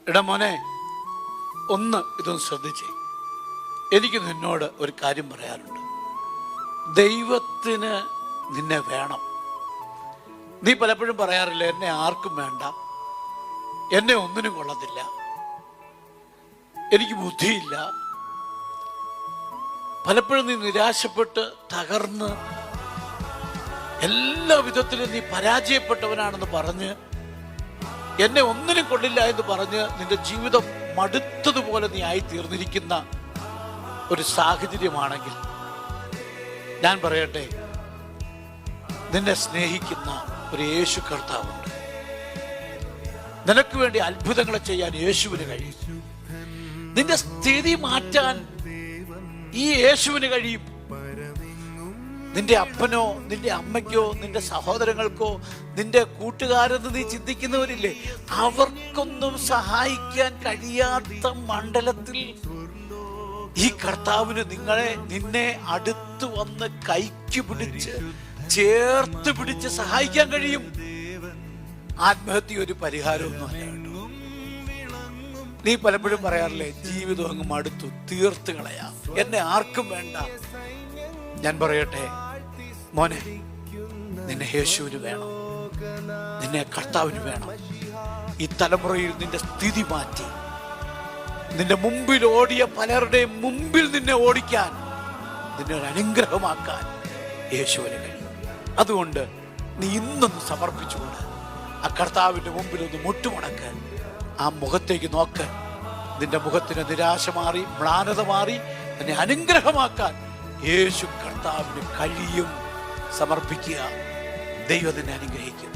എടാ മോനെ, ഇതൊന്ന് ശ്രദ്ധിച്ചേ. എനിക്ക് നിന്നോട് ഒരു കാര്യം പറയാനുണ്ട്. ദൈവത്തിന് നിന്നെ വേണം. നീ പലപ്പോഴും പറയാറില്ല, എന്നെ ആർക്കും വേണ്ട, എന്നെ ഒന്നിനും കൊള്ളത്തില്ല, എനിക്ക് ബുദ്ധിയില്ല. പലപ്പോഴും നീ നിരാശപ്പെട്ട് തകർന്ന് എല്ലാ വിധത്തിലും നീ പരാജയപ്പെട്ടവനാണെന്ന് പറഞ്ഞ്, എന്നെ ഒന്നിനും കൊള്ളില്ല എന്ന് പറഞ്ഞ് നിന്റെ ജീവിതം മടുത്തതുപോലെ നീ ആയി തീർന്നിരിക്കുന്ന ഒരു സാഹചര്യമാണെങ്കിൽ ഞാൻ പറയട്ടെ, നിന്നെ സ്നേഹിക്കുന്ന ഒരു യേശു കർത്താവുണ്ട്. നിനക്ക് വേണ്ടി അത്ഭുതങ്ങളെ ചെയ്യാൻ യേശുവിന് കഴിയും. നിന്റെ സ്ഥിതി മാറ്റാൻ ഈ യേശുവിന് കഴിയും. നിന്റെ അപ്പനോ നിന്റെ അമ്മയ്ക്കോ നിന്റെ സഹോദരങ്ങൾക്കോ നിന്റെ കൂട്ടുകാരെന്ന് നീ ചിന്തിക്കുന്നവരില്ലേ, അവർക്കൊന്നും സഹായിക്കാൻ കഴിയാത്ത മണ്ഡലത്തിൽ ഈ കർത്താവിന് നിന്നെ അടുത്ത് വന്ന് കൈക്ക് പിടിച്ച് ചേർത്ത് പിടിച്ച് സഹായിക്കാൻ കഴിയും. ആത്മഹത്യ ഒരു പരിഹാരമൊന്നുമല്ല കേട്ടോ. നീ പലപ്പോഴും പറയാറില്ലേ, ജീവിതം അങ്ങ് മടുത്തു, തീർത്ത് കളയാം, എന്നെ ആർക്കും വേണ്ട. ഞാൻ പറയട്ടെ മോനെ, നിന്നെ യേശുവിന് വേണം, നിന്നെ കർത്താവിന് വേണം. ഈ തലമുറയിൽ നിന്റെ സ്ഥിതി മാറ്റി നിന്റെ മുമ്പിൽ ഓടിയ പലരുടെയും മുമ്പിൽ നിന്നെ ഓടിക്കാൻ, നിന്നെ ഒരു അനുഗ്രഹമാക്കാൻ യേശുവിന് കഴിയും. അതുകൊണ്ട് നീ ഇന്നൊന്ന് സമർപ്പിച്ചുകൊണ്ട് ആ കർത്താവിന്റെ മുമ്പിൽ ഒന്ന് മുട്ടുമടക്ക്, ആ മുഖത്തേക്ക് നോക്ക്. നിന്റെ മുഖത്തിന് നിരാശ മാറി, മ്ലാനത മാറി, നിന്നെ അനുഗ്രഹമാക്കാൻ യേശു കർത്താവിന് കഴിയും. സമർപ്പിക്കുക. ദൈവം നിന്നെ അനുഗ്രഹിക്കും.